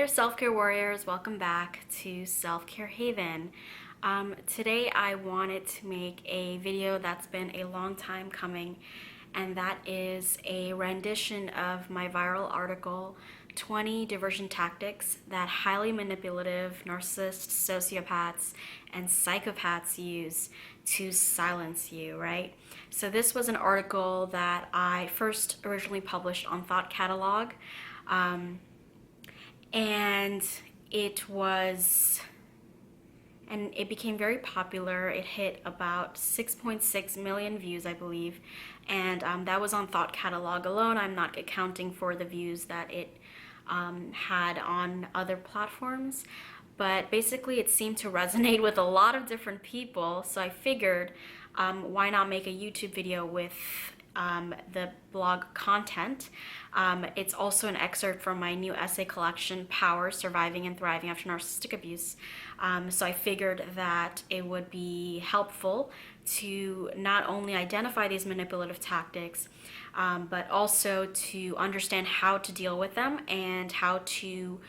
there, self-care warriors. Welcome back to Self-Care Haven. Today I wanted to make a video that's been a long time coming, and that is a rendition of my viral article, 20 Diversion Tactics That Highly Manipulative Narcissists, Sociopaths, and Psychopaths Use to Silence You, right? So this was an article that I first originally published on Thought Catalog. And it became very popular. It hit about 6.6 million views, I believe, and that was on Thought Catalog alone. I'm not accounting for the views that it had on other platforms, but basically it seemed to resonate with a lot of different people, so I figured why not make a YouTube video with the blog content. It's also an excerpt from my new essay collection, Power, Surviving and Thriving After Narcissistic Abuse. So I figured that it would be helpful to not only identify these manipulative tactics, but also to understand how to deal with them and how to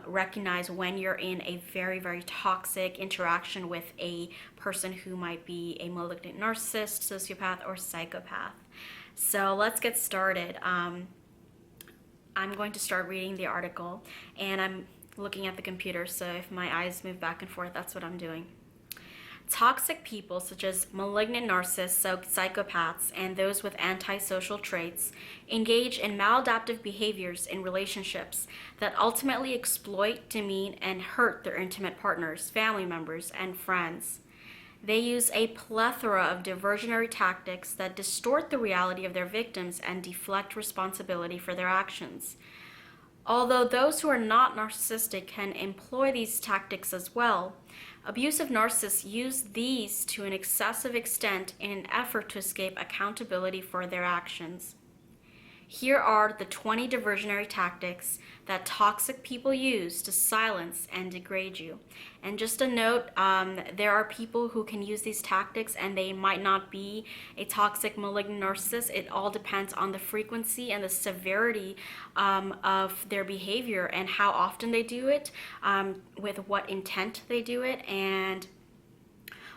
recognize when you're in a very, very toxic interaction with a person who might be a malignant narcissist, sociopath, or psychopath. So let's get started. I'm going to start reading the article, and I'm looking at the computer, so if my eyes move back and forth, that's what I'm doing. Toxic people, such as malignant narcissists, psychopaths, and those with antisocial traits, engage in maladaptive behaviors in relationships that ultimately exploit, demean, and hurt their intimate partners, family members, and friends. They use a plethora of diversionary tactics that distort the reality of their victims and deflect responsibility for their actions. Although those who are not narcissistic can employ these tactics as well, abusive narcissists use these to an excessive extent in an effort to escape accountability for their actions. Here are the 20 diversionary tactics that toxic people use to silence and degrade you. And just a note, there are people who can use these tactics and they might not be a toxic malignant narcissist. It all depends on the frequency and the severity of their behavior and how often they do it, with what intent they do it, and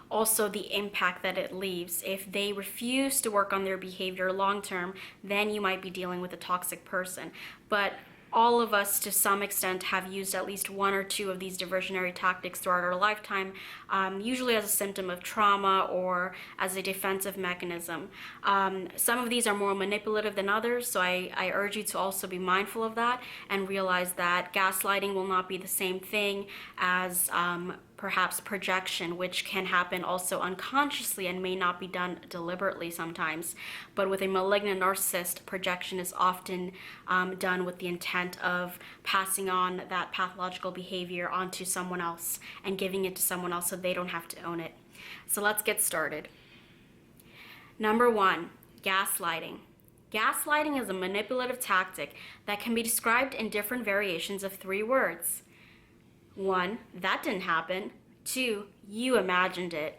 also the impact that it leaves. If they refuse to work on their behavior long term, then you might be dealing with a toxic person. But all of us, to some extent, have used at least one or two of these diversionary tactics throughout our lifetime, usually as a symptom of trauma or as a defensive mechanism. Some of these are more manipulative than others, so I urge you to also be mindful of that and realize that gaslighting will not be the same thing as perhaps projection, which can happen also unconsciously and may not be done deliberately sometimes. But with a malignant narcissist, projection is often done with the intent of passing on that pathological behavior onto someone else and giving it to someone else so they don't have to own it. So let's get started. Number 1, gaslighting. Gaslighting is a manipulative tactic that can be described in different variations of 3 words. 1, that didn't happen. 2, you imagined it.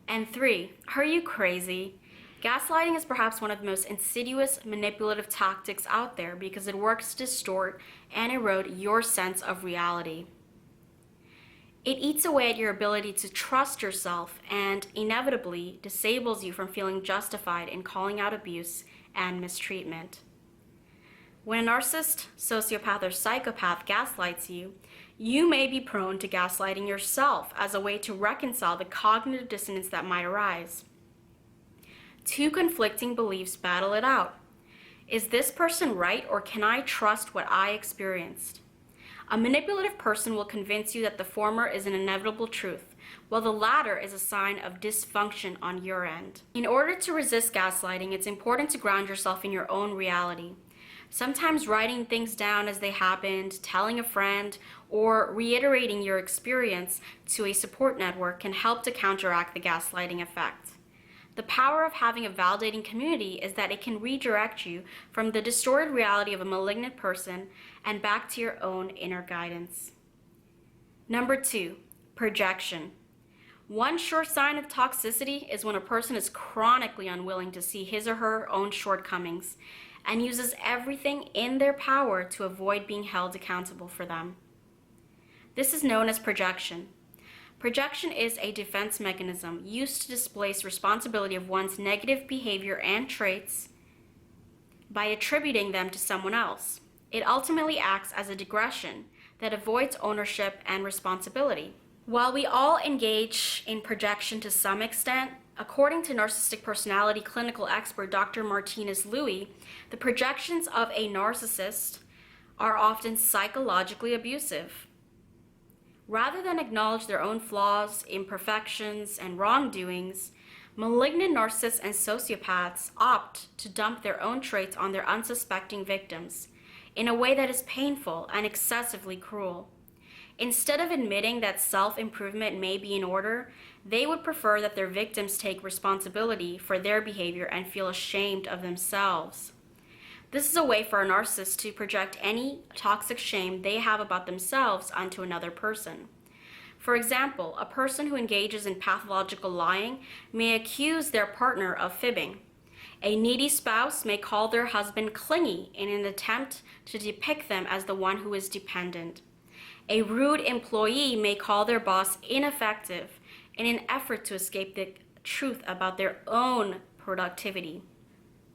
And 3, are you crazy? Gaslighting is perhaps one of the most insidious manipulative tactics out there because it works to distort and erode your sense of reality. It eats away at your ability to trust yourself and inevitably disables you from feeling justified in calling out abuse and mistreatment. When a narcissist, sociopath, or psychopath gaslights you, you may be prone to gaslighting yourself as a way to reconcile the cognitive dissonance that might arise. 2 conflicting beliefs battle it out. Is this person right, or can I trust what I experienced? A manipulative person will convince you that the former is an inevitable truth, while the latter is a sign of dysfunction on your end. In order to resist gaslighting, it's important to ground yourself in your own reality. Sometimes writing things down as they happened, telling a friend, or reiterating your experience to a support network can help to counteract the gaslighting effect. The power of having a validating community is that it can redirect you from the distorted reality of a malignant person and back to your own inner guidance. Number 2, projection. One sure sign of toxicity is when a person is chronically unwilling to see his or her own shortcomings and uses everything in their power to avoid being held accountable for them. This is known as projection. Projection is a defense mechanism used to displace responsibility of one's negative behavior and traits by attributing them to someone else. It ultimately acts as a digression that avoids ownership and responsibility. While we all engage in projection to some extent, according to narcissistic personality clinical expert Dr. Martinez-Louis, the projections of a narcissist are often psychologically abusive. Rather than acknowledge their own flaws, imperfections, and wrongdoings, malignant narcissists and sociopaths opt to dump their own traits on their unsuspecting victims in a way that is painful and excessively cruel. Instead of admitting that self-improvement may be in order, they would prefer that their victims take responsibility for their behavior and feel ashamed of themselves. This is a way for a narcissist to project any toxic shame they have about themselves onto another person. For example, a person who engages in pathological lying may accuse their partner of fibbing. A needy spouse may call their husband clingy in an attempt to depict them as the one who is dependent. A rude employee may call their boss ineffective in an effort to escape the truth about their own productivity.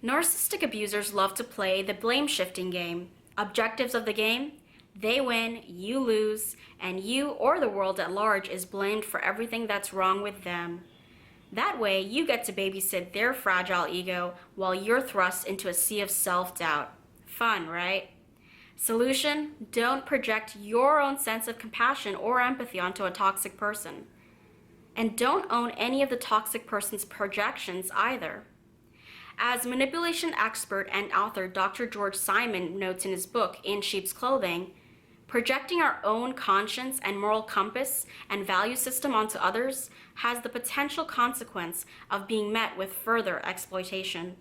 Narcissistic abusers love to play the blame-shifting game. Objectives of the game: they win, you lose, and you or the world at large is blamed for everything that's wrong with them. That way, you get to babysit their fragile ego while you're thrust into a sea of self-doubt. Fun, right? Solution: don't project your own sense of compassion or empathy onto a toxic person. And don't own any of the toxic person's projections either. As manipulation expert and author Dr. George Simon notes in his book, In Sheep's Clothing, projecting our own conscience and moral compass and value system onto others has the potential consequence of being met with further exploitation.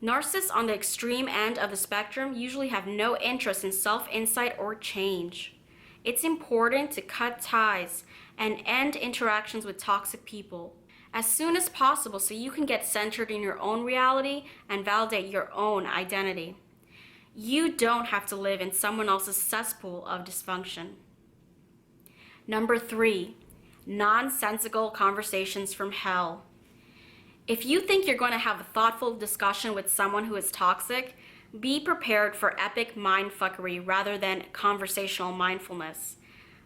Narcissists on the extreme end of the spectrum usually have no interest in self-insight or change. It's important to cut ties and end interactions with toxic people as soon as possible so you can get centered in your own reality and validate your own identity. You don't have to live in someone else's cesspool of dysfunction. Number 3, nonsensical conversations from hell. If you think you're going to have a thoughtful discussion with someone who is toxic, be prepared for epic mindfuckery rather than conversational mindfulness.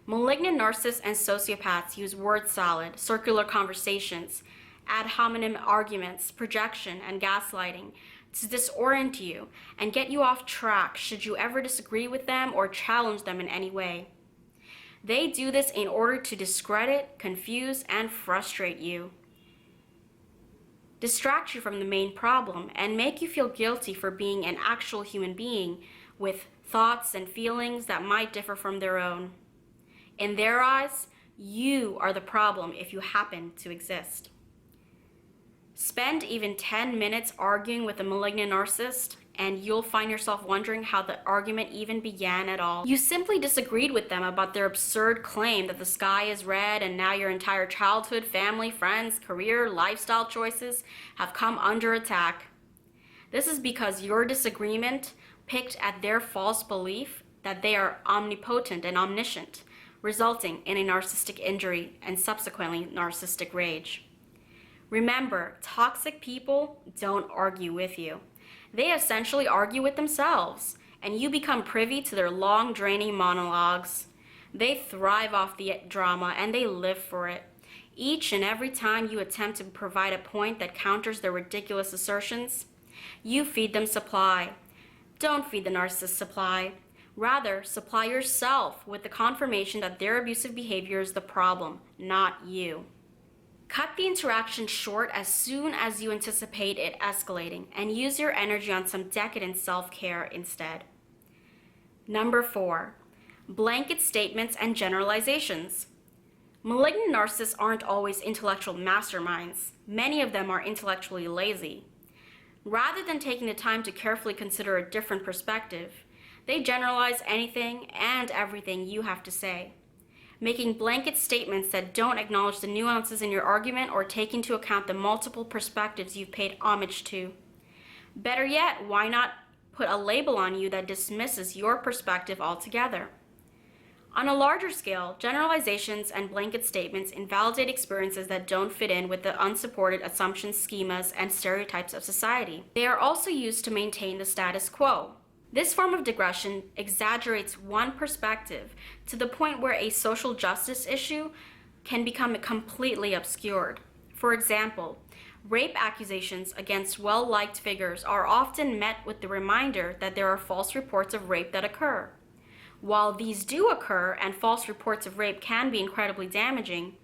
Malignant narcissists and sociopaths use word salad, circular conversations, ad hominem arguments, projection, and gaslighting to disorient you and get you off track should you ever disagree with them or challenge them in any way. They do this in order to discredit, confuse, and frustrate you, distract you from the main problem, and make you feel guilty for being an actual human being with thoughts and feelings that might differ from their own. In their eyes, you are the problem if you happen to exist. Spend even 10 minutes arguing with a malignant narcissist, and you'll find yourself wondering how the argument even began at all. You simply disagreed with them about their absurd claim that the sky is red and now your entire childhood, family, friends, career, lifestyle choices have come under attack. This is because your disagreement picked at their false belief that they are omnipotent and omniscient, resulting in a narcissistic injury and subsequently narcissistic rage. Remember, toxic people don't argue with you. They essentially argue with themselves, and you become privy to their long, draining monologues. They thrive off the drama, and they live for it. Each and every time you attempt to provide a point that counters their ridiculous assertions, you feed them supply. Don't feed the narcissist supply. Rather, supply yourself with the confirmation that their abusive behavior is the problem, not you. Cut the interaction short as soon as you anticipate it escalating, and use your energy on some decadent self-care instead. Number 4, blanket statements and generalizations. Malignant narcissists aren't always intellectual masterminds. Many of them are intellectually lazy. Rather than taking the time to carefully consider a different perspective, they generalize anything and everything you have to say, making blanket statements that don't acknowledge the nuances in your argument or take into account the multiple perspectives you've paid homage to. Better yet, why not put a label on you that dismisses your perspective altogether? On a larger scale, generalizations and blanket statements invalidate experiences that don't fit in with the unsupported assumptions, schemas, and stereotypes of society. They are also used to maintain the status quo. This form of digression exaggerates one perspective to the point where a social justice issue can become completely obscured. For example, rape accusations against well-liked figures are often met with the reminder that there are false reports of rape that occur. While these do occur and false reports of rape can be incredibly damaging,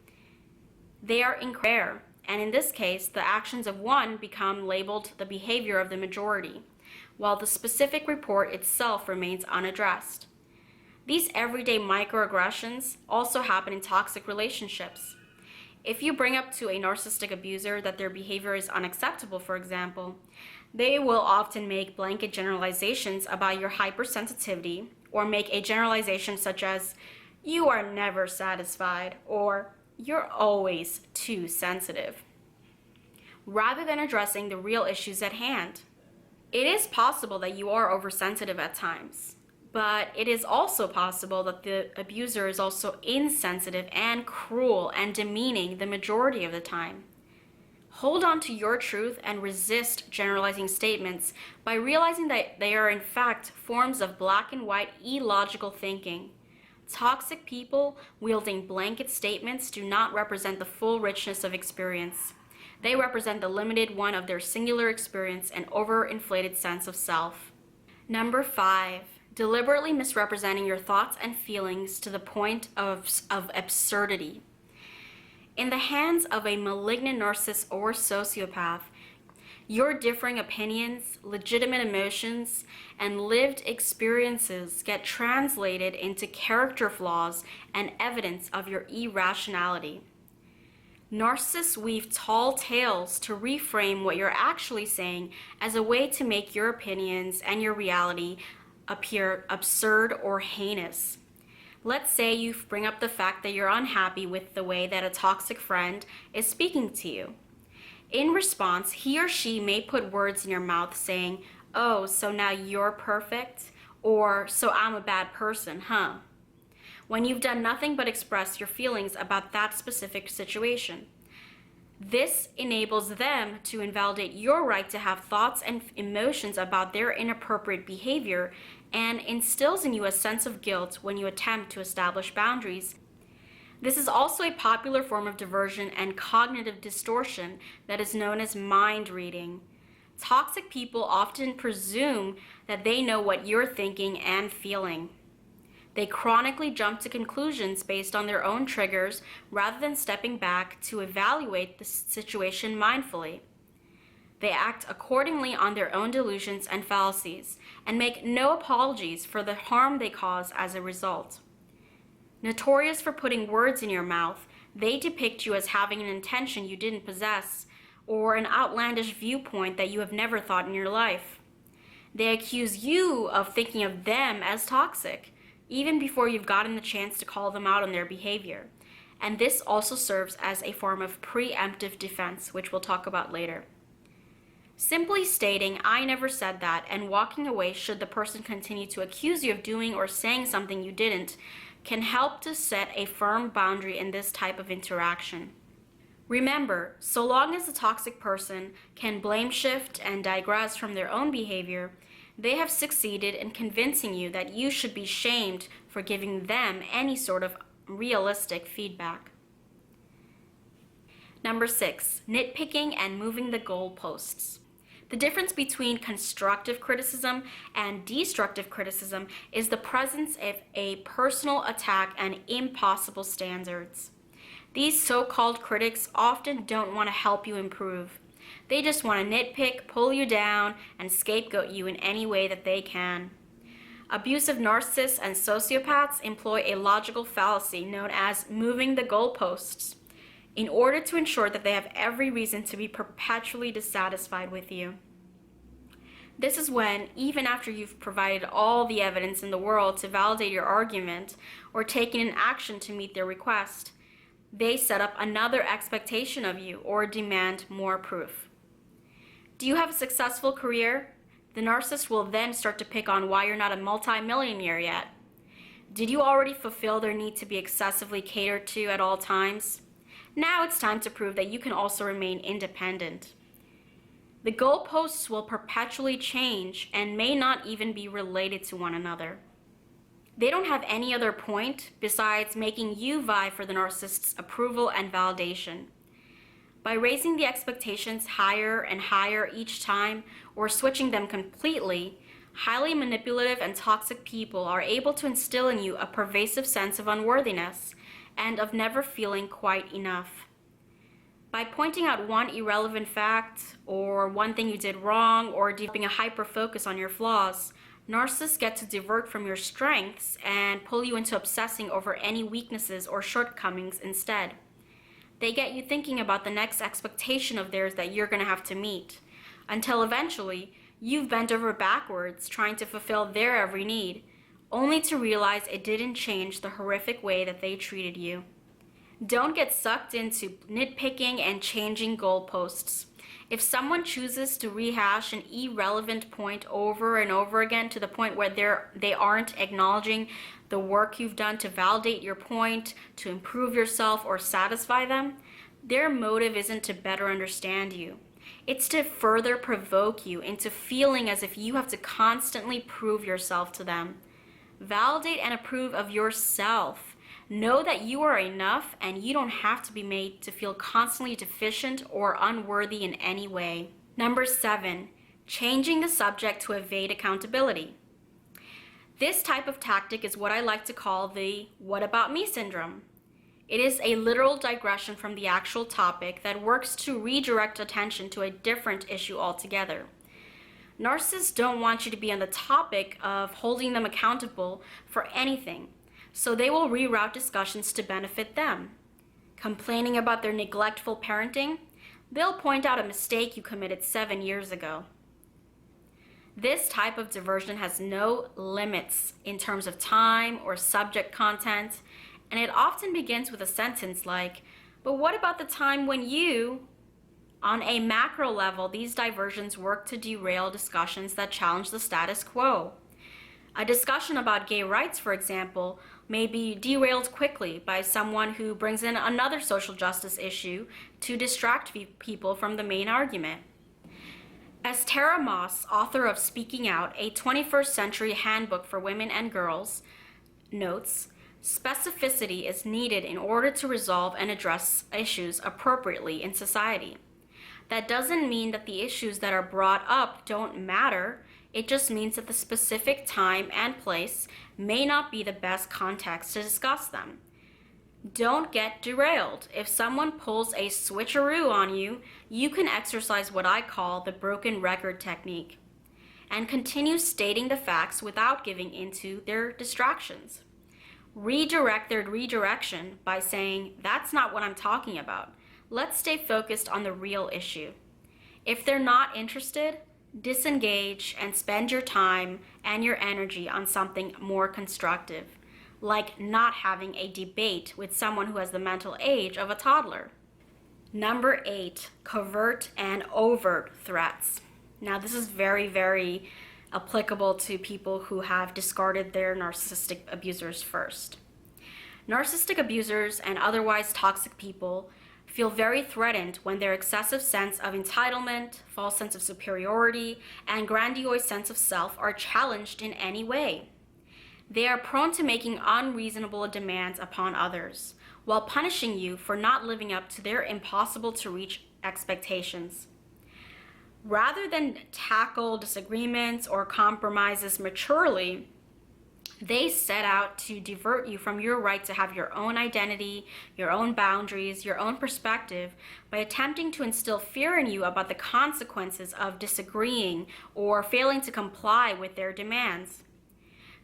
they are rare, and in this case, the actions of one become labeled the behavior of the majority, while the specific report itself remains unaddressed. These everyday microaggressions also happen in toxic relationships. If you bring up to a narcissistic abuser that their behavior is unacceptable, for example, they will often make blanket generalizations about your hypersensitivity, or make a generalization such as, "You are never satisfied," or "You're always too sensitive," rather than addressing the real issues at hand. It is possible that you are oversensitive at times, but it is also possible that the abuser is also insensitive and cruel and demeaning the majority of the time. Hold on to your truth and resist generalizing statements by realizing that they are in fact forms of black and white illogical thinking. Toxic people wielding blanket statements do not represent the full richness of experience. They represent the limited one of their singular experience and overinflated sense of self. Number 5, deliberately misrepresenting your thoughts and feelings to the point of absurdity. In the hands of a malignant narcissist or sociopath, your differing opinions, legitimate emotions, and lived experiences get translated into character flaws and evidence of your irrationality. Narcissists weave tall tales to reframe what you're actually saying as a way to make your opinions and your reality appear absurd or heinous. Let's say you bring up the fact that you're unhappy with the way that a toxic friend is speaking to you. In response, he or she may put words in your mouth saying, "Oh, so now you're perfect?" Or, "So I'm a bad person, huh?" When you've done nothing but express your feelings about that specific situation. This enables them to invalidate your right to have thoughts and emotions about their inappropriate behavior and instills in you a sense of guilt when you attempt to establish boundaries. This is also a popular form of diversion and cognitive distortion that is known as mind reading. Toxic people often presume that they know what you're thinking and feeling. They chronically jump to conclusions based on their own triggers rather than stepping back to evaluate the situation mindfully. They act accordingly on their own delusions and fallacies and make no apologies for the harm they cause as a result. Notorious for putting words in your mouth, they depict you as having an intention you didn't possess or an outlandish viewpoint that you have never thought in your life. They accuse you of thinking of them as toxic, even before you've gotten the chance to call them out on their behavior. And this also serves as a form of preemptive defense, which we'll talk about later. Simply stating, "I never said that," and walking away should the person continue to accuse you of doing or saying something you didn't, can help to set a firm boundary in this type of interaction. Remember, so long as the toxic person can blame shift and digress from their own behavior, they have succeeded in convincing you that you should be shamed for giving them any sort of realistic feedback. Number 6, nitpicking and moving the goalposts. The difference between constructive criticism and destructive criticism is the presence of a personal attack and impossible standards. These so-called critics often don't want to help you improve. They just want to nitpick, pull you down, and scapegoat you in any way that they can. Abusive narcissists and sociopaths employ a logical fallacy known as moving the goalposts in order to ensure that they have every reason to be perpetually dissatisfied with you. This is when, even after you've provided all the evidence in the world to validate your argument or taken an action to meet their request, they set up another expectation of you or demand more proof. Do you have a successful career? The narcissist will then start to pick on why you're not a multi-millionaire yet. Did you already fulfill their need to be excessively catered to at all times? Now it's time to prove that you can also remain independent. The goalposts will perpetually change and may not even be related to one another. They don't have any other point besides making you vie for the narcissist's approval and validation. By raising the expectations higher and higher each time, or switching them completely, highly manipulative and toxic people are able to instill in you a pervasive sense of unworthiness and of never feeling quite enough. By pointing out one irrelevant fact, or one thing you did wrong, or developing a hyper-focus on your flaws, narcissists get to divert from your strengths and pull you into obsessing over any weaknesses or shortcomings instead. They get you thinking about the next expectation of theirs that you're going to have to meet, until eventually you've bent over backwards trying to fulfill their every need, only to realize it didn't change the horrific way that they treated you. Don't get sucked into nitpicking and changing goalposts. If someone chooses to rehash an irrelevant point over and over again to the point where they aren't acknowledging the work you've done to validate your point, to improve yourself, or satisfy them, their motive isn't to better understand you. It's to further provoke you into feeling as if you have to constantly prove yourself to them. Validate and approve of yourself. Know that you are enough and you don't have to be made to feel constantly deficient or unworthy in any way. Number 7, changing the subject to evade accountability. This type of tactic is what I like to call the "what about me" syndrome. It is a literal digression from the actual topic that works to redirect attention to a different issue altogether. Narcissists don't want you to be on the topic of holding them accountable for anything, so they will reroute discussions to benefit them. Complaining about their neglectful parenting, they'll point out a mistake you committed 7 years ago. This type of diversion has no limits in terms of time or subject content, and it often begins with a sentence like, "But what about the time when you..." On a macro level, these diversions work to derail discussions that challenge the status quo. A discussion about gay rights, for example, may be derailed quickly by someone who brings in another social justice issue to distract people from the main argument. As Tara Moss, author of Speaking Out, a 21st Century Handbook for Women and Girls, notes, specificity is needed in order to resolve and address issues appropriately in society. That doesn't mean that the issues that are brought up don't matter. It just means that the specific time and place may not be the best context to discuss them. Don't get derailed. If someone pulls a switcheroo on you, you can exercise what I call the broken record technique and continue stating the facts without giving into their distractions. Redirect their redirection by saying, "That's not what I'm talking about. Let's stay focused on the real issue." If they're not interested, disengage and spend your time and your energy on something more constructive, like not having a debate with someone who has the mental age of a toddler. Number 8, covert and overt threats. Now, this is very, very applicable to people who have discarded their narcissistic abusers first. Narcissistic abusers and otherwise toxic people feel very threatened when their excessive sense of entitlement, false sense of superiority, and grandiose sense of self are challenged in any way. They are prone to making unreasonable demands upon others, while punishing you for not living up to their impossible-to-reach expectations. Rather than tackle disagreements or compromises maturely, they set out to divert you from your right to have your own identity, your own boundaries, your own perspective by attempting to instill fear in you about the consequences of disagreeing or failing to comply with their demands.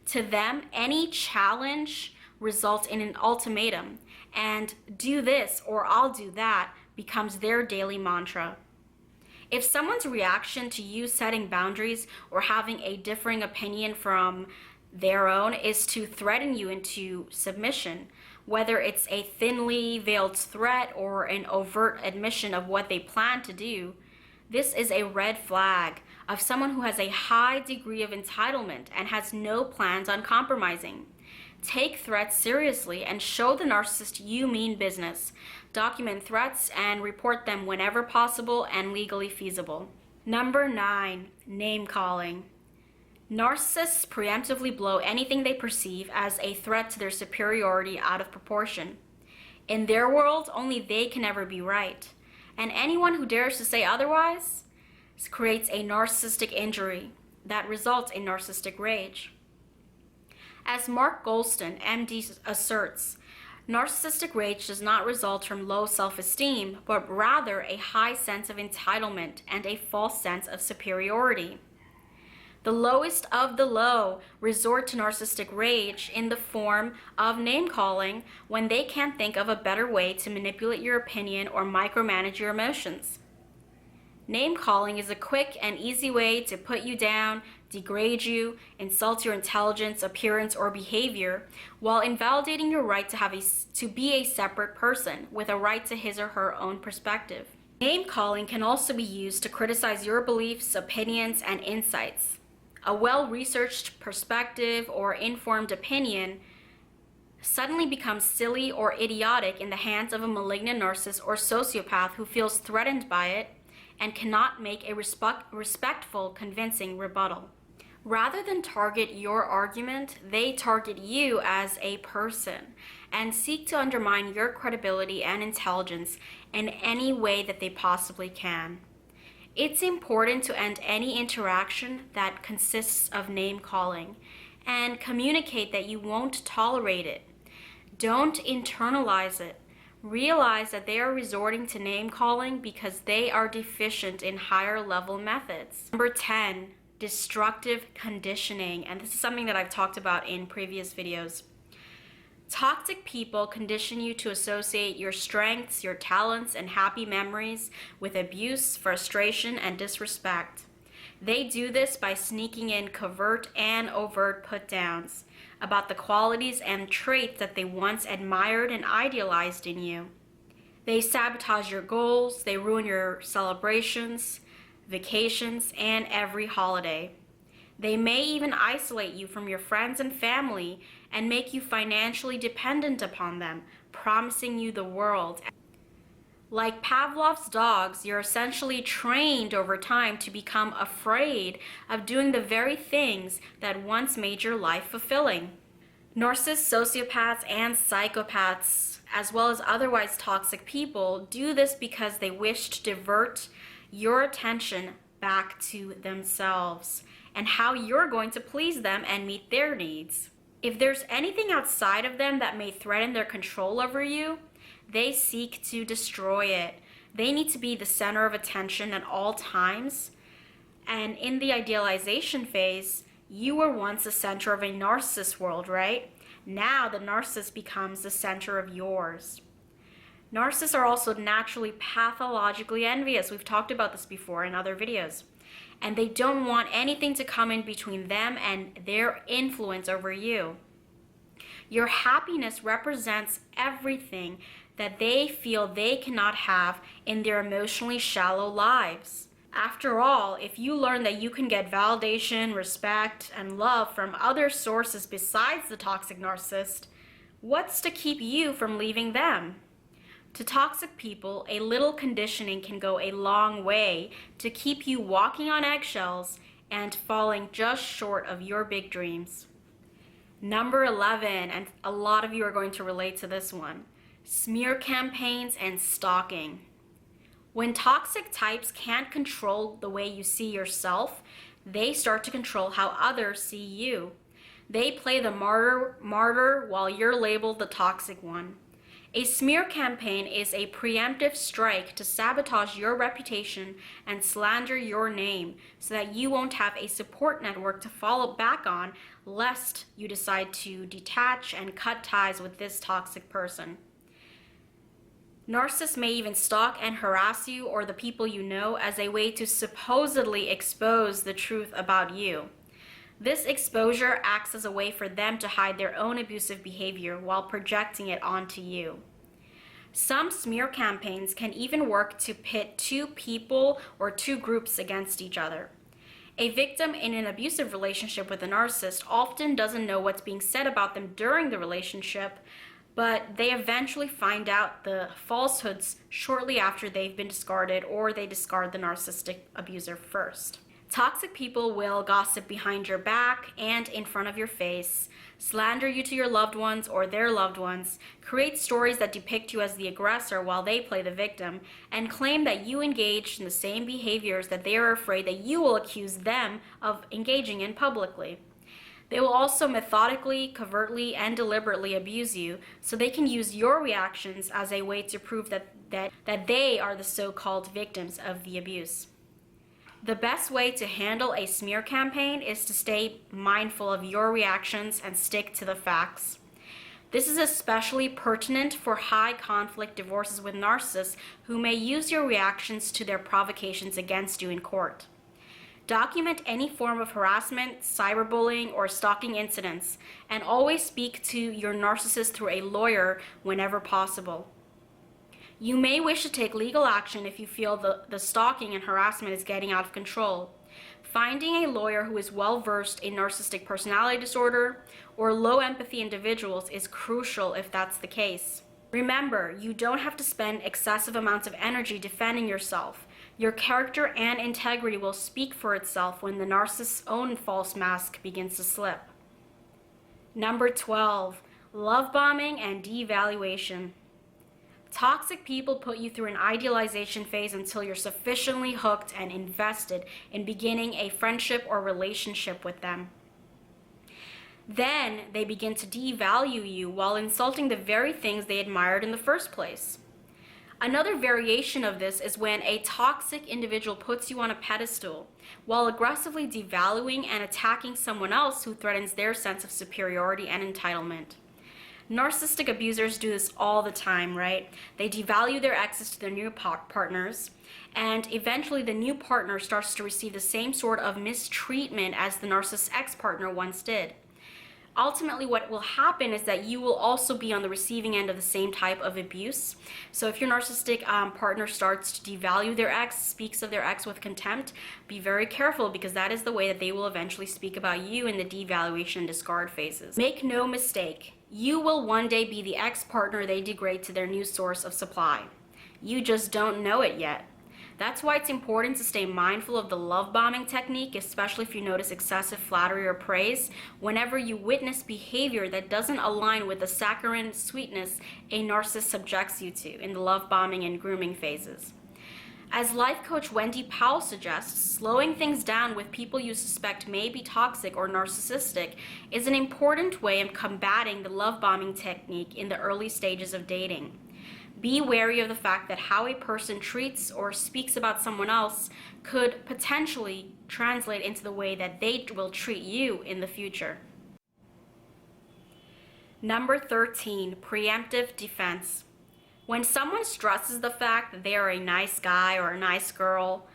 To them, any challenge results in an ultimatum, and "do this or I'll do that" becomes their daily mantra. If someone's reaction to you setting boundaries or having a differing opinion from their own is to threaten you into submission, whether it's a thinly veiled threat or an overt admission of what they plan to do, this is a red flag of someone who has a high degree of entitlement and has no plans on compromising. Take threats seriously and show the narcissist you mean business. Document threats and report them whenever possible and legally feasible. Number 9, name calling. Narcissists preemptively blow anything they perceive as a threat to their superiority out of proportion. In their world, only they can ever be right, and anyone who dares to say otherwise creates a narcissistic injury that results in narcissistic rage. As Mark Goldstein, MD, asserts, narcissistic rage does not result from low self-esteem, but rather a high sense of entitlement and a false sense of superiority. The lowest of the low resort to narcissistic rage in the form of name-calling when they can't think of a better way to manipulate your opinion or micromanage your emotions. Name-calling is a quick and easy way to put you down, degrade you, insult your intelligence, appearance, or behavior, while invalidating your right to be a separate person with a right to his or her own perspective. Name-calling can also be used to criticize your beliefs, opinions, and insights. A well-researched perspective or informed opinion suddenly becomes silly or idiotic in the hands of a malignant narcissist or sociopath who feels threatened by it and cannot make a respectful, convincing rebuttal. Rather than target your argument, they target you as a person and seek to undermine your credibility and intelligence in any way that they possibly can. It's important to end any interaction that consists of name-calling and communicate that you won't tolerate it. Don't internalize it. Realize that they are resorting to name-calling because they are deficient in higher-level methods. Number 10, destructive conditioning. And this is something that I've talked about in previous videos. Toxic people condition you to associate your strengths, your talents, and happy memories with abuse, frustration, and disrespect. They do this by sneaking in covert and overt put-downs about the qualities and traits that they once admired and idealized in you. They sabotage your goals, they ruin your celebrations, vacations, and every holiday. They may even isolate you from your friends and family and make you financially dependent upon them, promising you the world. Like Pavlov's dogs, you're essentially trained over time to become afraid of doing the very things that once made your life fulfilling. Narcissists, sociopaths, and psychopaths, as well as otherwise toxic people, do this because they wish to divert your attention back to themselves and how you're going to please them and meet their needs. If there's anything outside of them that may threaten their control over you, they seek to destroy it. They need to be the center of attention at all times. And in the idealization phase, you were once the center of a narcissist world, right? Now the narcissist becomes the center of yours. Narcissists are also naturally pathologically envious. We've talked about this before in other videos. And they don't want anything to come in between them and their influence over you. Your happiness represents everything that they feel they cannot have in their emotionally shallow lives. After all, if you learn that you can get validation, respect, and love from other sources besides the toxic narcissist, what's to keep you from leaving them? To toxic people, a little conditioning can go a long way to keep you walking on eggshells and falling just short of your big dreams. Number 11, and a lot of you are going to relate to this one, smear campaigns and stalking. When toxic types can't control the way you see yourself, they start to control how others see you. They play the martyr while you're labeled the toxic one. A smear campaign is a preemptive strike to sabotage your reputation and slander your name so that you won't have a support network to fall back on lest you decide to detach and cut ties with this toxic person. Narcissists may even stalk and harass you or the people you know as a way to supposedly expose the truth about you. This exposure acts as a way for them to hide their own abusive behavior while projecting it onto you. Some smear campaigns can even work to pit two people or two groups against each other. A victim in an abusive relationship with a narcissist often doesn't know what's being said about them during the relationship, but they eventually find out the falsehoods shortly after they've been discarded, or they discard the narcissistic abuser first. Toxic people will gossip behind your back and in front of your face, slander you to your loved ones or their loved ones, create stories that depict you as the aggressor while they play the victim, and claim that you engaged in the same behaviors that they are afraid that you will accuse them of engaging in publicly. They will also methodically, covertly, and deliberately abuse you so they can use your reactions as a way to prove that they are the so-called victims of the abuse. The best way to handle a smear campaign is to stay mindful of your reactions and stick to the facts. This is especially pertinent for high conflict divorces with narcissists who may use your reactions to their provocations against you in court. Document any form of harassment, cyberbullying, or stalking incidents, and always speak to your narcissist through a lawyer whenever possible. You may wish to take legal action if you feel the stalking and harassment is getting out of control. Finding a lawyer who is well-versed in narcissistic personality disorder or low empathy individuals is crucial if that's the case. Remember, you don't have to spend excessive amounts of energy defending yourself. Your character and integrity will speak for itself when the narcissist's own false mask begins to slip. Number 12, love bombing and devaluation. Toxic people put you through an idealization phase until you're sufficiently hooked and invested in beginning a friendship or relationship with them. Then they begin to devalue you while insulting the very things they admired in the first place. Another variation of this is when a toxic individual puts you on a pedestal while aggressively devaluing and attacking someone else who threatens their sense of superiority and entitlement. Narcissistic abusers do this all the time, right? They devalue their exes to their new partners, and eventually the new partner starts to receive the same sort of mistreatment as the narcissist's ex-partner once did. Ultimately, what will happen is that you will also be on the receiving end of the same type of abuse. So if your narcissistic partner starts to devalue their ex, speaks of their ex with contempt, be very careful, because that is the way that they will eventually speak about you in the devaluation and discard phases. Make no mistake, you will one day be the ex-partner they degrade to their new source of supply. You just don't know it yet. That's why it's important to stay mindful of the love bombing technique, especially if you notice excessive flattery or praise, whenever you witness behavior that doesn't align with the saccharine sweetness a narcissist subjects you to in the love bombing and grooming phases. As life coach Wendy Powell suggests, slowing things down with people you suspect may be toxic or narcissistic is an important way of combating the love bombing technique in the early stages of dating. Be wary of the fact that how a person treats or speaks about someone else could potentially translate into the way that they will treat you in the future. Number 13, preemptive defense. When someone stresses the fact that they are a nice guy or a nice girl,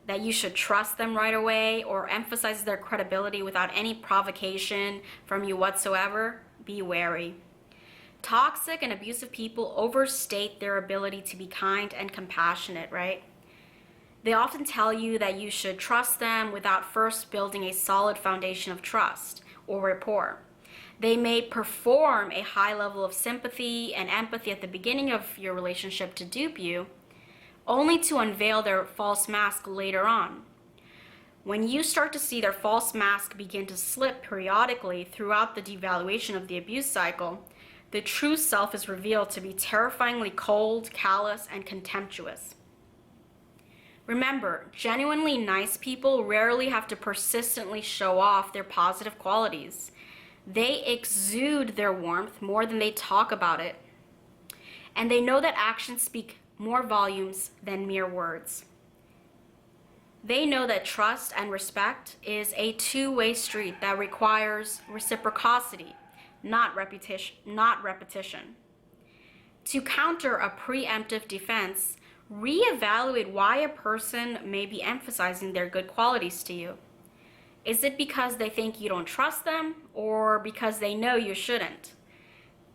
that you should trust them right away, or emphasizes their credibility without any provocation from you whatsoever, be wary. Toxic and abusive people overstate their ability to be kind and compassionate, right? They often tell you that you should trust them without first building a solid foundation of trust or rapport. They may perform a high level of sympathy and empathy at the beginning of your relationship to dupe you, only to unveil their false mask later on. When you start to see their false mask begin to slip periodically throughout the devaluation of the abuse cycle, the true self is revealed to be terrifyingly cold, callous, and contemptuous. Remember, genuinely nice people rarely have to persistently show off their positive qualities. They exude their warmth more than they talk about it. And they know that actions speak more volumes than mere words. They know that trust and respect is a two-way street that requires reciprocity, not repetition. To counter a preemptive defense, reevaluate why a person may be emphasizing their good qualities to you. Is it because they think you don't trust them, or because they know you shouldn't?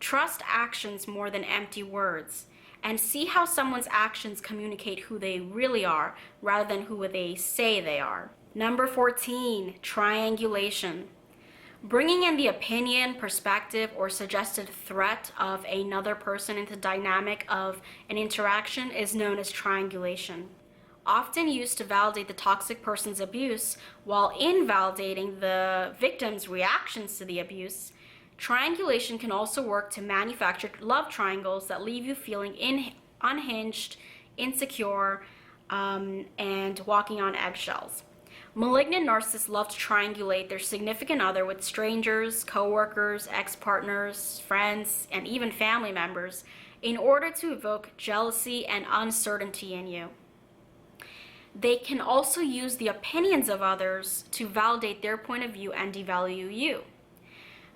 Trust actions more than empty words, and see how someone's actions communicate who they really are rather than who they say they are. Number 14, triangulation. Bringing in the opinion, perspective, or suggested threat of another person into the dynamic of an interaction is known as triangulation. Often used to validate the toxic person's abuse while invalidating the victim's reactions to the abuse, triangulation can also work to manufacture love triangles that leave you feeling unhinged, insecure, and walking on eggshells. Malignant narcissists love to triangulate their significant other with strangers, coworkers, ex-partners, friends, and even family members in order to evoke jealousy and uncertainty in you. They can also use the opinions of others to validate their point of view and devalue you.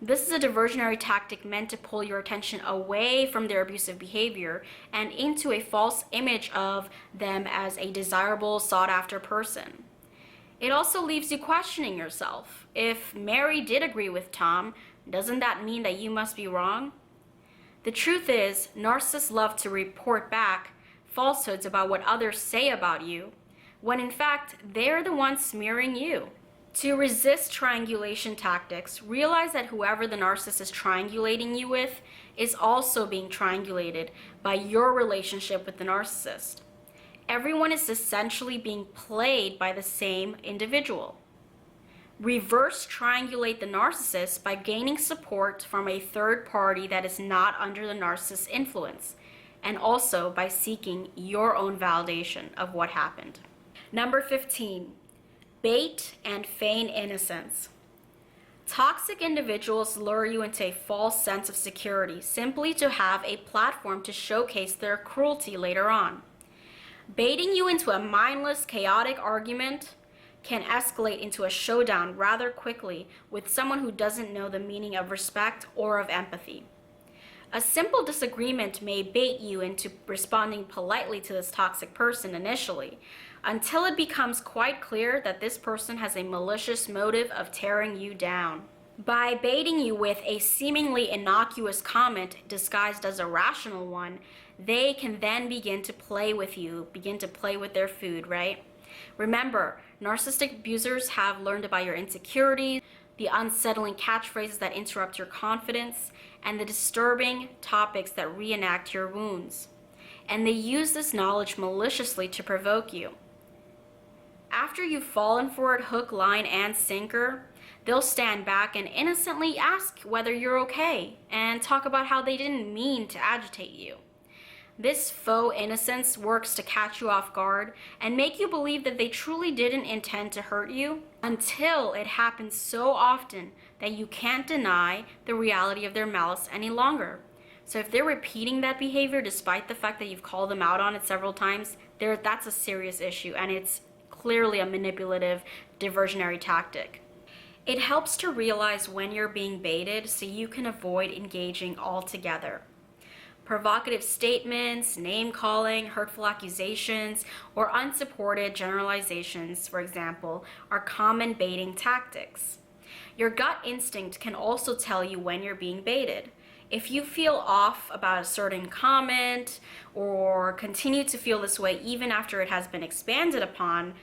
This is a diversionary tactic meant to pull your attention away from their abusive behavior and into a false image of them as a desirable, sought-after person. It also leaves you questioning yourself. If Mary did agree with Tom, doesn't that mean that you must be wrong? The truth is, narcissists love to report back falsehoods about what others say about you, when in fact, they're the ones smearing you. To resist triangulation tactics, realize that whoever the narcissist is triangulating you with is also being triangulated by your relationship with the narcissist. Everyone is essentially being played by the same individual. Reverse triangulate the narcissist by gaining support from a third party that is not under the narcissist's influence, and also by seeking your own validation of what happened. Number 15, bait and feign innocence. Toxic individuals lure you into a false sense of security simply to have a platform to showcase their cruelty later on. Baiting you into a mindless, chaotic argument can escalate into a showdown rather quickly with someone who doesn't know the meaning of respect or of empathy. A simple disagreement may bait you into responding politely to this toxic person initially, until it becomes quite clear that this person has a malicious motive of tearing you down. By baiting you with a seemingly innocuous comment disguised as a rational one, they can then begin to play with you, begin to play with their food, right? Remember, narcissistic abusers have learned about your insecurities, the unsettling catchphrases that interrupt your confidence, and the disturbing topics that reenact your wounds. And they use this knowledge maliciously to provoke you. After you've fallen for it hook, line, and sinker, they'll stand back and innocently ask whether you're okay and talk about how they didn't mean to agitate you. This faux innocence works to catch you off guard and make you believe that they truly didn't intend to hurt you until it happens so often that you can't deny the reality of their malice any longer. So if they're repeating that behavior despite the fact that you've called them out on it several times, that's a serious issue, and it's clearly a manipulative, diversionary tactic. It helps to realize when you're being baited so you can avoid engaging altogether. Provocative statements, name-calling, hurtful accusations, or unsupported generalizations, for example, are common baiting tactics. Your gut instinct can also tell you when you're being baited. If you feel off about a certain comment or continue to feel this way even after it has been expanded upon,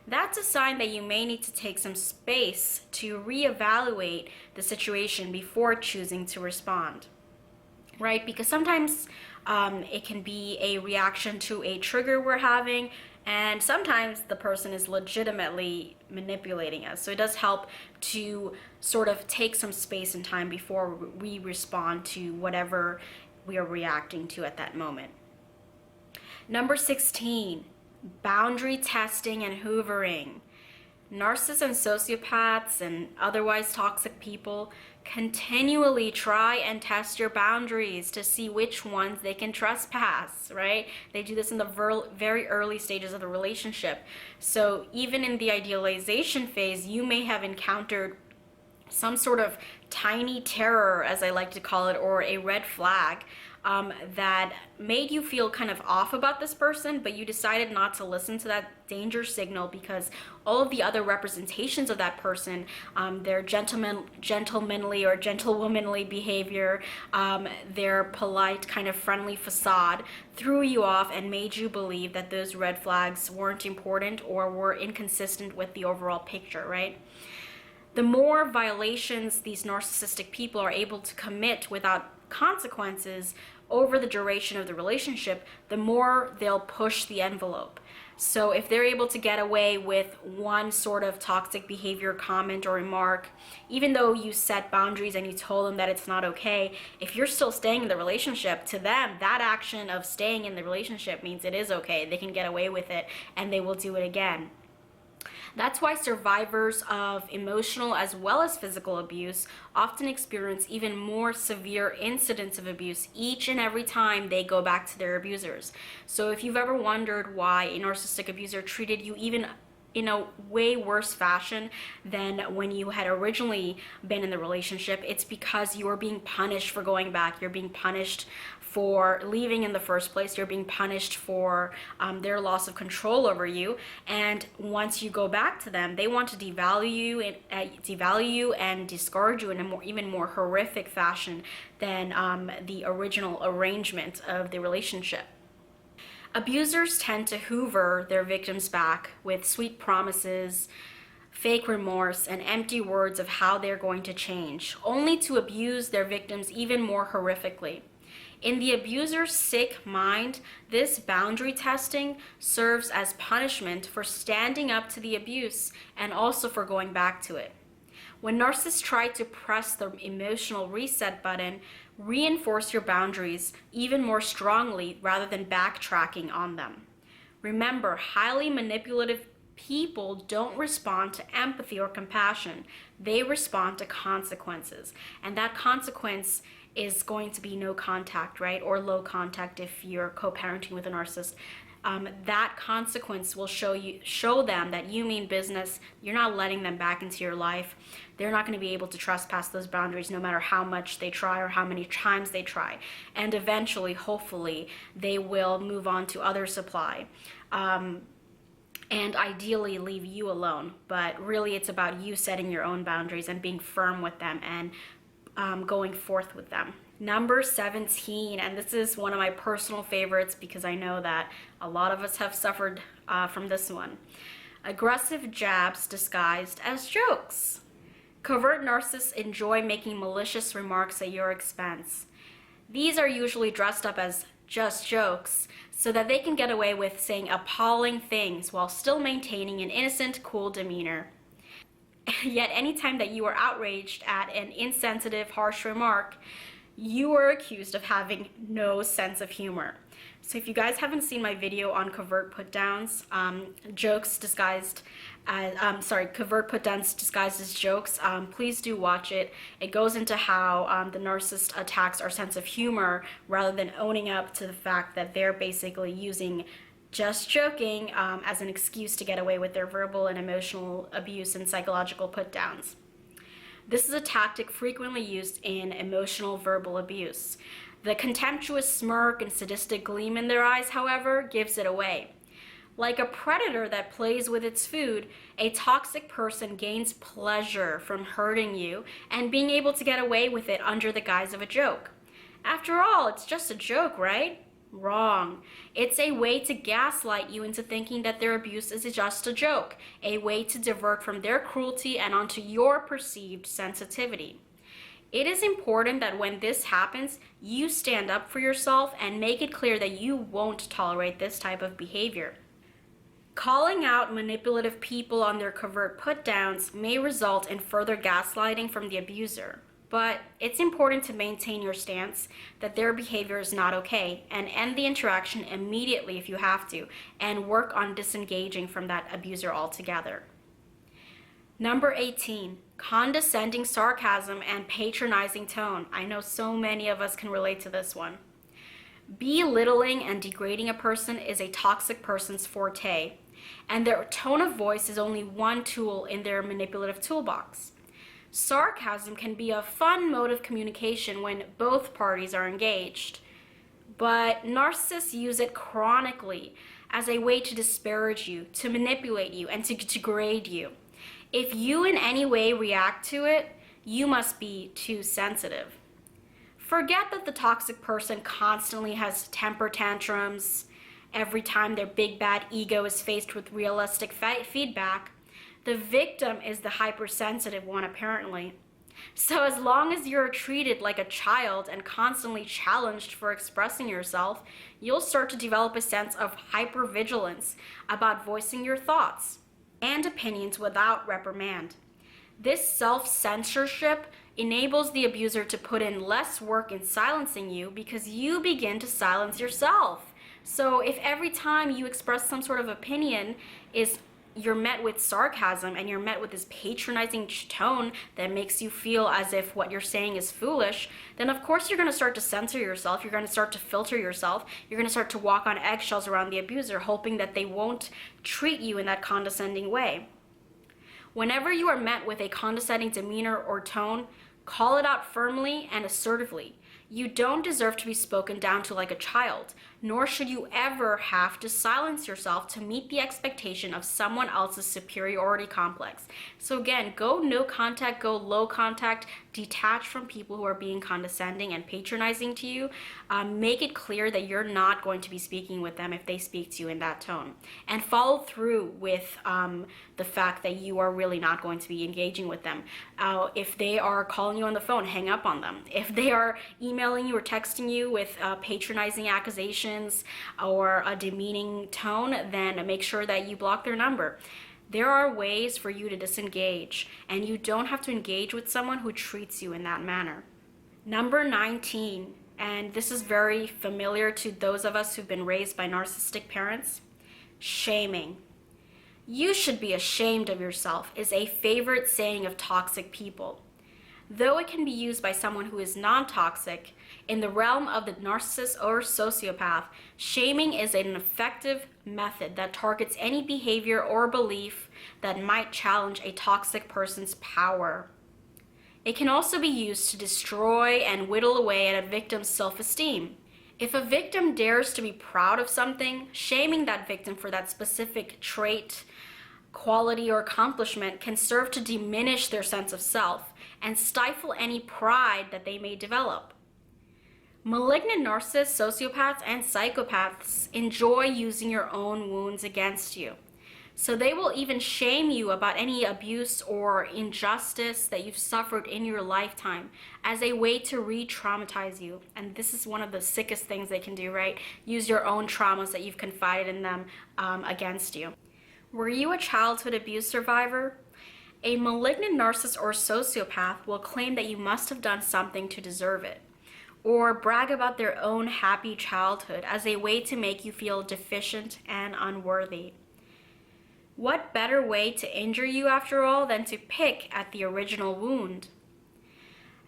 that's a sign that you may need to take some space to reevaluate the situation before choosing to respond. Right? Because sometimes it can be a reaction to a trigger we're having, and sometimes the person is legitimately manipulating us. So it does help to sort of take some space and time before we respond to whatever we are reacting to at that moment. Number 16, boundary testing and hoovering. Narcissists and sociopaths and otherwise toxic people continually try and test your boundaries to see which ones they can trespass, right? They do this in the very early stages of the relationship. So even in the idealization phase, you may have encountered some sort of tiny terror, as I like to call it, or a red flag that made you feel kind of off about this person, but you decided not to listen to that danger signal because all of the other representations of that person, their gentlemanly or gentlewomanly behavior, their polite kind of friendly facade, threw you off and made you believe that those red flags weren't important or were inconsistent with the overall picture, right? The more violations these narcissistic people are able to commit without consequences over the duration of the relationship, the more they'll push the envelope. So if they're able to get away with one sort of toxic behavior, comment, or remark, even though you set boundaries and you told them that it's not okay, if you're still staying in the relationship, to them, that action of staying in the relationship means it is okay. They can get away with it and they will do it again. That's why survivors of emotional as well as physical abuse often experience even more severe incidents of abuse each and every time they go back to their abusers. So if you've ever wondered why a narcissistic abuser treated you even in a way worse fashion than when you had originally been in the relationship, it's because you are being punished for going back. You're being punished for leaving in the first place. You're being punished for their loss of control over you. And once you go back to them, they want to devalue you and discard you in a even more horrific fashion than the original arrangement of the relationship. Abusers tend to hoover their victims back with sweet promises, fake remorse, and empty words of how they're going to change, only to abuse their victims even more horrifically. In the abuser's sick mind, this boundary testing serves as punishment for standing up to the abuse and also for going back to it. When narcissists try to press the emotional reset button, reinforce your boundaries even more strongly rather than backtracking on them. Remember, highly manipulative people don't respond to empathy or compassion. They respond to consequences. And that consequence is going to be no contact, right? Or low contact if you're co-parenting with a narcissist. That consequence will show them that you mean business. You're not letting them back into your life. They're not going to be able to trespass those boundaries no matter how much they try or how many times they try. And eventually, hopefully, they will move on to other supply. And ideally leave you alone. But really, it's about you setting your own boundaries and being firm with them and going forth with them. Number 17, and this is one of my personal favorites because I know that a lot of us have suffered from this one. Aggressive jabs disguised as jokes. Covert narcissists enjoy making malicious remarks at your expense. These are usually dressed up as just jokes so that they can get away with saying appalling things while still maintaining an innocent, cool demeanor. Yet anytime that you are outraged at an insensitive, harsh remark, you are accused of having no sense of humor. So if you guys haven't seen my video on covert put-downs, covert put-downs disguised as jokes, please do watch it. It goes into how the narcissist attacks our sense of humor rather than owning up to the fact that they're basically using just joking as an excuse to get away with their verbal and emotional abuse and psychological put-downs. This is a tactic frequently used in emotional verbal abuse. The contemptuous smirk and sadistic gleam in their eyes, however, gives it away. Like a predator that plays with its food, a toxic person gains pleasure from hurting you and being able to get away with it under the guise of a joke. After all, it's just a joke, right? Wrong. It's a way to gaslight you into thinking that their abuse is just a joke, a way to divert from their cruelty and onto your perceived sensitivity. It is important that when this happens, you stand up for yourself and make it clear that you won't tolerate this type of behavior. Calling out manipulative people on their covert put-downs may result in further gaslighting from the abuser. But it's important to maintain your stance that their behavior is not okay and end the interaction immediately if you have to, and work on disengaging from that abuser altogether. Number 18, condescending sarcasm and patronizing tone. I know so many of us can relate to this one. Belittling and degrading a person is a toxic person's forte, and their tone of voice is only one tool in their manipulative toolbox. Sarcasm can be a fun mode of communication when both parties are engaged. But narcissists use it chronically as a way to disparage you, to manipulate you, and to degrade you. If you in any way react to it, you must be too sensitive. Forget that the toxic person constantly has temper tantrums every time their big bad ego is faced with realistic feedback. The victim is the hypersensitive one, apparently. So as long as you're treated like a child and constantly challenged for expressing yourself, you'll start to develop a sense of hypervigilance about voicing your thoughts and opinions without reprimand. This self-censorship enables the abuser to put in less work in silencing you because you begin to silence yourself. So if every time you express some sort of opinion you're met with sarcasm and you're met with this patronizing tone that makes you feel as if what you're saying is foolish, then of course you're going to start to censor yourself, you're going to start to filter yourself, you're going to start to walk on eggshells around the abuser, hoping that they won't treat you in that condescending way. Whenever you are met with a condescending demeanor or tone, call it out firmly and assertively. You don't deserve to be spoken down to like a child, nor should you ever have to silence yourself to meet the expectation of someone else's superiority complex. So again, go no contact, go low contact, detach from people who are being condescending and patronizing to you. Make it clear that you're not going to be speaking with them if they speak to you in that tone. And follow through with the fact that you are really not going to be engaging with them. If they are calling you on the phone, hang up on them. If they are emailing you or texting you with patronizing accusations or a demeaning tone, then make sure that you block their number. There are ways for you to disengage, and you don't have to engage with someone who treats you in that manner. Number 19, and this is very familiar to those of us who've been raised by narcissistic parents, shaming. You should be ashamed of yourself is a favorite saying of toxic people. Though it can be used by someone who is non-toxic, in the realm of the narcissist or sociopath, shaming is an effective method that targets any behavior or belief that might challenge a toxic person's power. It can also be used to destroy and whittle away at a victim's self-esteem. If a victim dares to be proud of something, shaming that victim for that specific trait, quality, or accomplishment can serve to diminish their sense of self and stifle any pride that they may develop. Malignant narcissists, sociopaths, and psychopaths enjoy using your own wounds against you. So they will even shame you about any abuse or injustice that you've suffered in your lifetime as a way to re-traumatize you. And this is one of the sickest things they can do, right? Use your own traumas that you've confided in them against you. Were you a childhood abuse survivor? A malignant narcissist or sociopath will claim that you must have done something to deserve it, or brag about their own happy childhood as a way to make you feel deficient and unworthy. What better way to injure you, after all, than to pick at the original wound?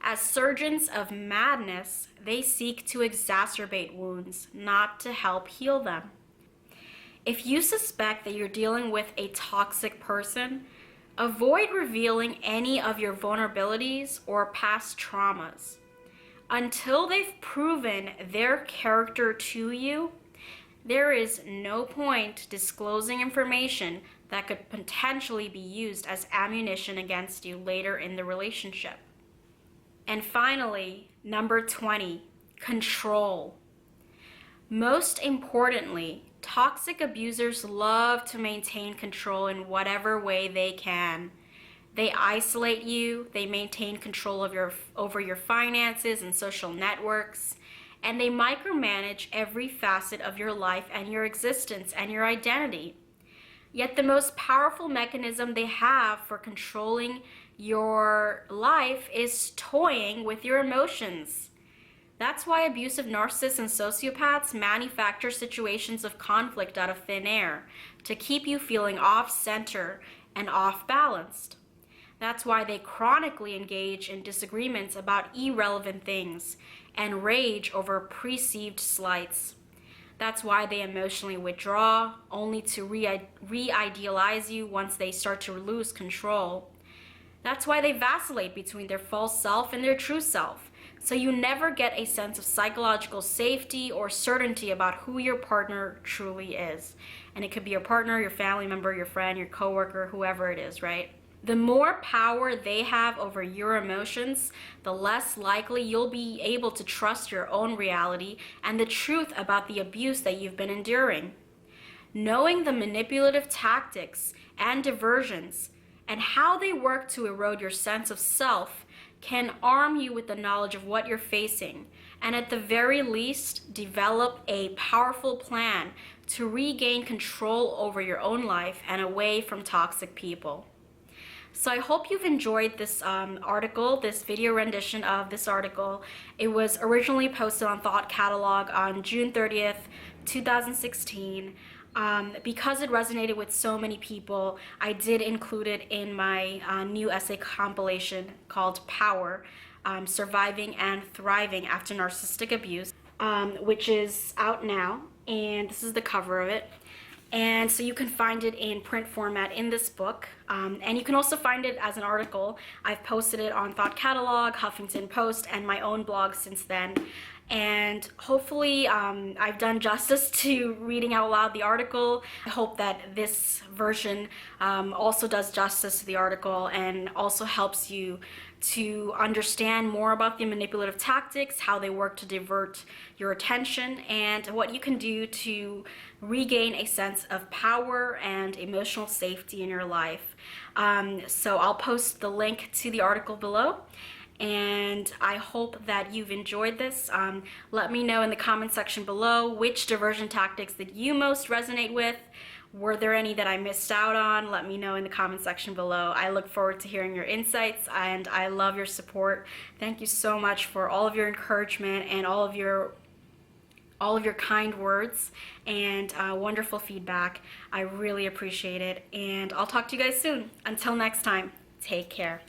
As surgeons of madness, they seek to exacerbate wounds, not to help heal them. If you suspect that you're dealing with a toxic person, avoid revealing any of your vulnerabilities or past traumas. Until they've proven their character to you, there is no point disclosing information that could potentially be used as ammunition against you later in the relationship. And finally, number 20, control. Most importantly, toxic abusers love to maintain control in whatever way they can. They isolate you, they maintain control of over your finances and social networks, and they micromanage every facet of your life and your existence and your identity. Yet the most powerful mechanism they have for controlling your life is toying with your emotions. That's why abusive narcissists and sociopaths manufacture situations of conflict out of thin air to keep you feeling off-center and off-balanced. That's why they chronically engage in disagreements about irrelevant things and rage over perceived slights. That's why they emotionally withdraw, only to re-idealize you once they start to lose control. That's why they vacillate between their false self and their true self, So you never get a sense of psychological safety or certainty about who your partner truly is. And it could be your partner, your family member, your friend, your coworker, whoever it is, right? The more power they have over your emotions, the less likely you'll be able to trust your own reality and the truth about the abuse that you've been enduring. Knowing the manipulative tactics and diversions and how they work to erode your sense of self can arm you with the knowledge of what you're facing, and at the very least, develop a powerful plan to regain control over your own life and away from toxic people. So I hope you've enjoyed this article, this video rendition of this article. It was originally posted on Thought Catalog on June 30th, 2016. Because it resonated with so many people, I did include it in my new essay compilation called Power, Surviving and Thriving After Narcissistic Abuse, which is out now, and this is the cover of it. And so you can find it in print format in this book, and you can also find it as an article. I've posted it on Thought Catalog, Huffington Post, and my own blog since then. And hopefully I've done justice to reading out loud the article. I hope that this version also does justice to the article and also helps you to understand more about the manipulative tactics, how they work to divert your attention, and what you can do to regain a sense of power and emotional safety in your life. So I'll post the link to the article below. And I hope that you've enjoyed this. Let me know in the comment section below which diversion tactics that you most resonate with. Were there any that I missed out on? Let me know in the comment section below. I look forward to hearing your insights, and I love your support. Thank you so much for all of your encouragement and all of your kind words and wonderful feedback. I really appreciate it, and I'll talk to you guys soon. Until next time, take care.